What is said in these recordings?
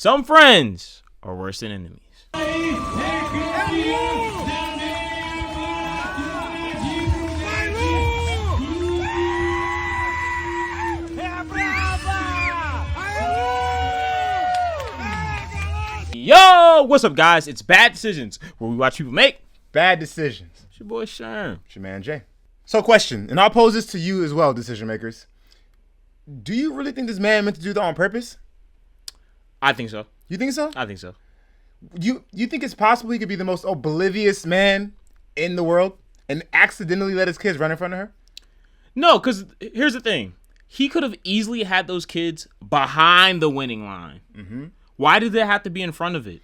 Some friends are worse than enemies. Yo, what's up, guys? It's Bad Decisions, where we watch people make bad decisions. It's your boy Sherm. It's your man Jay. So, question, and I'll pose this to you as well, decision makers. Do you really think this man meant to do that on purpose? I think so. You think so? I think so. You think it's possible he could be the most oblivious man in the world and accidentally let his kids run in front of her? No, because here's the thing. He could have easily had those kids behind the winning line. Mm-hmm. Why did they have to be in front of it?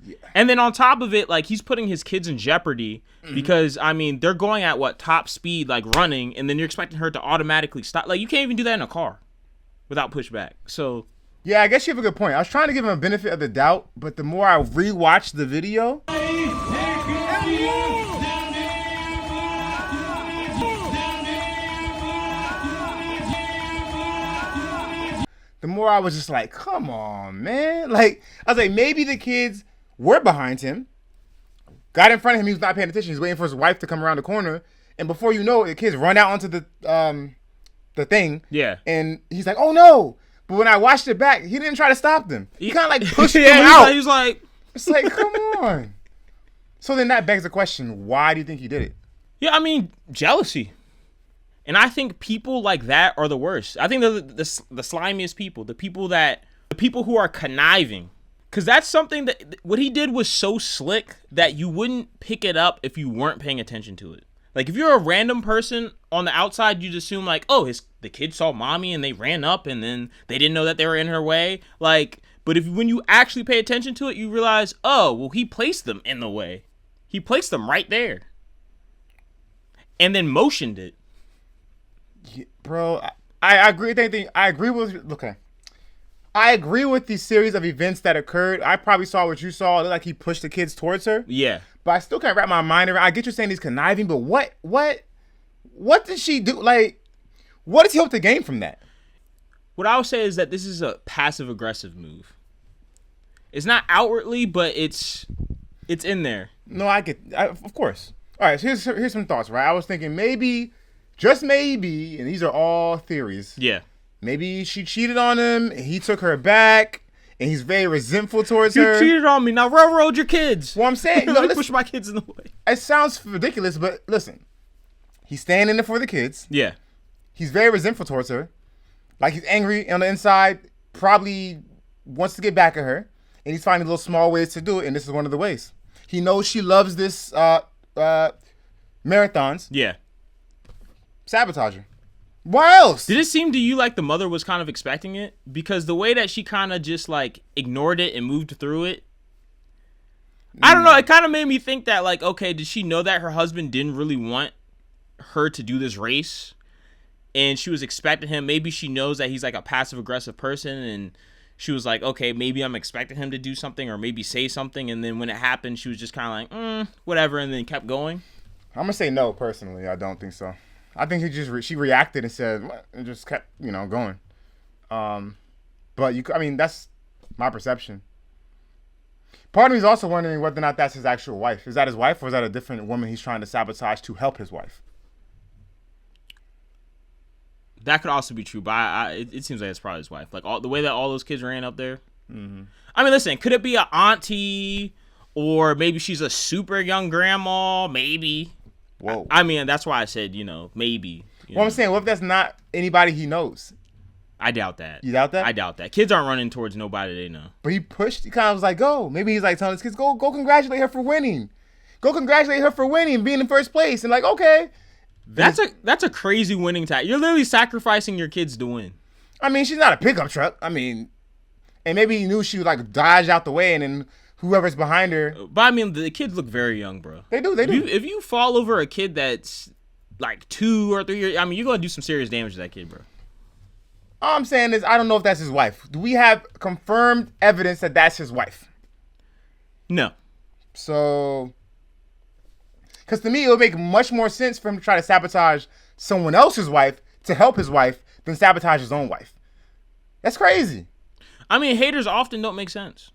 Yeah. And then on top of it, like, he's putting his kids in jeopardy because, I mean, they're going at top speed, like running, and then you're expecting her to automatically stop. Like, you can't even do that in a car without pushback. So, yeah, I guess you have a good point. I was trying to give him a benefit of the doubt, but the more I rewatched the video, the more I was just like, come on, man. Like, I was like, maybe the kids were behind him, got in front of him, he was not paying attention, he's waiting for his wife to come around the corner, and before you know it, the kids run out onto the thing. Yeah. And he's like, oh no. But when I watched it back, he didn't try to stop them. He kind of like pushed them out. He was like, it's like, come on. So then that begs the question, why do you think he did it? Yeah, I mean, jealousy. And I think people like that are the worst. I think they're the slimiest people. The people who are conniving. Because that's something that, what he did was so slick that you wouldn't pick it up if you weren't paying attention to it. Like, if you're a random person on the outside, you'd assume, like, oh, the kid saw mommy and they ran up and then they didn't know that they were in her way. Like, but when you actually pay attention to it, you realize, oh, well, he placed them in the way. He placed them right there. And then motioned it. Yeah, bro, I agree with anything. I agree with the series of events that occurred. I probably saw what you saw. It looked like he pushed the kids towards her. Yeah. But I still can't wrap my mind around. I get you saying he's conniving, but what did she do? Like, what does he hope to gain from that? What I would say is that this is a passive-aggressive move. It's not outwardly, but it's in there. No, of course. All right, so here's some thoughts, right? I was thinking maybe, just maybe, and these are all theories. Yeah. Maybe she cheated on him, and he took her back, and he's very resentful towards her. You cheated on me. Now railroad your kids. Well, I'm saying, let me push my kids in the way. It sounds ridiculous, but listen. He's standing there for the kids. Yeah. He's very resentful towards her. Like, he's angry on the inside, probably wants to get back at her, and he's finding little small ways to do it, and this is one of the ways. He knows she loves this marathons. Yeah. Sabotage her. Why else? Did it seem to you like the mother was kind of expecting it? Because the way that she kind of just, like, ignored it and moved through it, I don't know. It kind of made me think that, like, okay, did she know that her husband didn't really want her to do this race? And she was expecting him. Maybe she knows that he's, like, a passive-aggressive person, and she was like, okay, maybe I'm expecting him to do something or maybe say something. And then when it happened, she was just kind of like, whatever, and then kept going. I'm going to say no, personally. I don't think so. I think she reacted and said, what? And just kept, going. But that's my perception. Part of me is also wondering whether or not that's his actual wife. Is that his wife, or is that a different woman he's trying to sabotage to help his wife? That could also be true, but it seems like it's probably his wife. Like, the way that all those kids ran up there. Mm-hmm. I mean, listen, could it be an auntie, or maybe she's a super young grandma? Maybe. Whoa. I mean, that's why I said, maybe. I'm saying, what if that's not anybody he knows? I doubt that. You doubt that? I doubt that. Kids aren't running towards nobody they know. But he kind of was like, go. Maybe he's like telling his kids, go congratulate her for winning. Go congratulate her for winning, being in first place. And like, okay. That's a crazy winning tactic. You're literally sacrificing your kids to win. I mean, she's not a pickup truck. I mean, and maybe he knew she would like dodge out the way, and then whoever's behind her. But I mean, the kids look very young, bro. They do. If you fall over a kid that's like 2 or 3 years, I mean, you're gonna do some serious damage to that kid, bro. All I'm saying is, I don't know if that's his wife. Do we have confirmed evidence that that's his wife? No. So, because to me, it would make much more sense for him to try to sabotage someone else's wife to help his wife than sabotage his own wife. That's crazy. I mean, haters often don't make sense.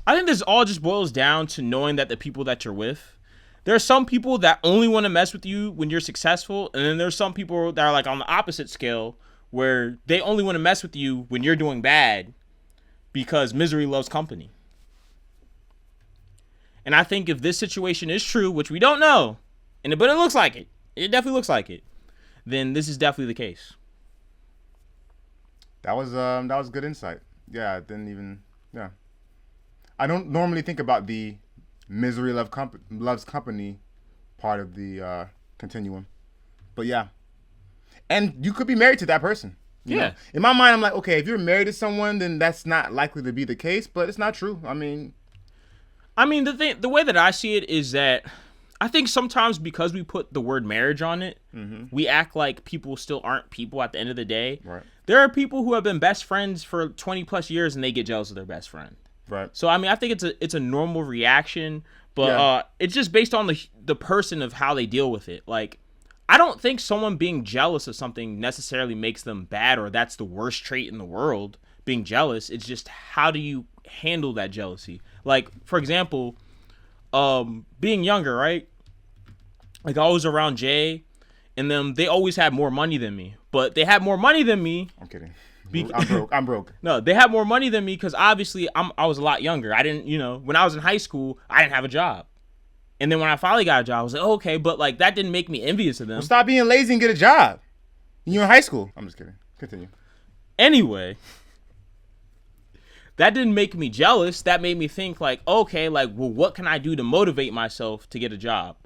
I think this all just boils down to knowing that the people that you're with. There are some people that only want to mess with you when you're successful, and then there's some people that are like on the opposite scale where they only want to mess with you when you're doing bad because misery loves company. And I think if this situation is true, which we don't know, but it looks like it, it definitely looks like it, then this is definitely the case. That was good insight. Yeah, I didn't even. Yeah, I don't normally think about the misery loves company part of the continuum, but yeah, and you could be married to that person. You know? In my mind, I'm like, okay, if you're married to someone, then that's not likely to be the case, but it's not true. I mean, the way that I see it is that I think sometimes because we put the word marriage on it, we act like people still aren't people at the end of the day. Right. There are people who have been best friends for 20 plus years and they get jealous of their best friend. Right. So, I mean, I think it's a normal reaction, but it's just based on the person of how they deal with it. Like, I don't think someone being jealous of something necessarily makes them bad or that's the worst trait in the world, being jealous. It's just how do you handle that jealousy? Like, for example, being younger, right? Like, I was around Jay, and then they always had more money than me. But they had more money than me. I'm kidding. I'm broke. No, they had more money than me because obviously I was a lot younger. I didn't, when I was in high school, I didn't have a job. And then when I finally got a job, I was like, oh, okay, but like that didn't make me envious of them. Well, stop being lazy and get a job. You're in high school. I'm just kidding. Continue. Anyway, that didn't make me jealous. That made me think like, okay, like, well, what can I do to motivate myself to get a job?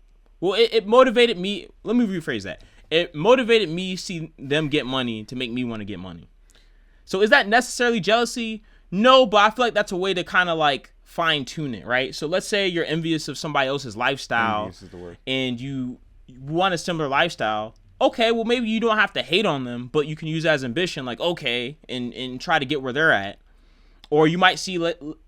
Well, it motivated me. Let me rephrase that. It motivated me see them get money to make me want to get money. So is that necessarily jealousy? No, but I feel like that's a way to kind of like fine tune it, right? So let's say you're envious of somebody else's lifestyle and you want a similar lifestyle. Okay, well, maybe you don't have to hate on them, but you can use that as ambition, like, okay, and try to get where they're at. Or you might see,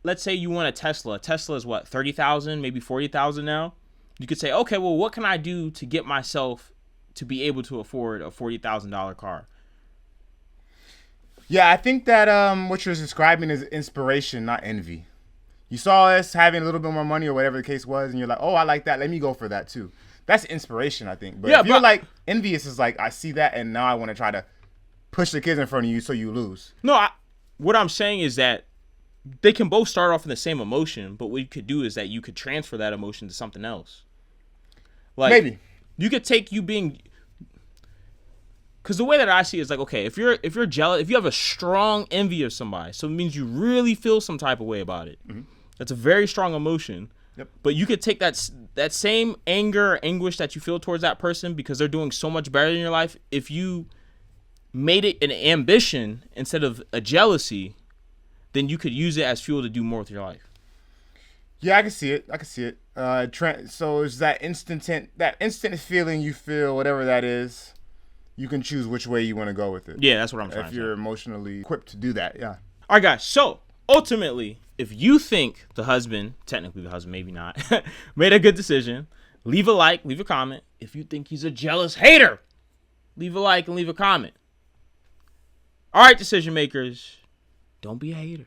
let's say you want a Tesla. Tesla is what, 30,000, maybe 40,000 now? You could say, okay, well, what can I do to get myself to be able to afford a $40,000 car? Yeah, I think that what you're describing is inspiration, not envy. You saw us having a little bit more money or whatever the case was, and you're like, oh, I like that. Let me go for that too. That's inspiration, I think. But if you're like envious, is like, I see that, and now I want to try to push the kids in front of you so you lose. No, what I'm saying is that they can both start off in the same emotion, but what you could do is that you could transfer that emotion to something else. Like, maybe you could take you being, because the way that I see it is like, okay, if you're jealous, if you have a strong envy of somebody, so it means you really feel some type of way about it. Mm-hmm. That's a very strong emotion. Yep. But you could take that same anger or anguish that you feel towards that person because they're doing so much better in your life. If you made it an ambition instead of a jealousy, then you could use it as fuel to do more with your life. Yeah, I can see it. So it's that instant feeling you feel, whatever that is. You can choose which way you want to go with it. Yeah, that's what I'm trying to say. If you're emotionally equipped to do that, yeah. All right, guys. So ultimately, if you think the husband, technically the husband, maybe not, made a good decision, leave a like, leave a comment. If you think he's a jealous hater, leave a like and leave a comment. All right, decision makers, don't be a hater.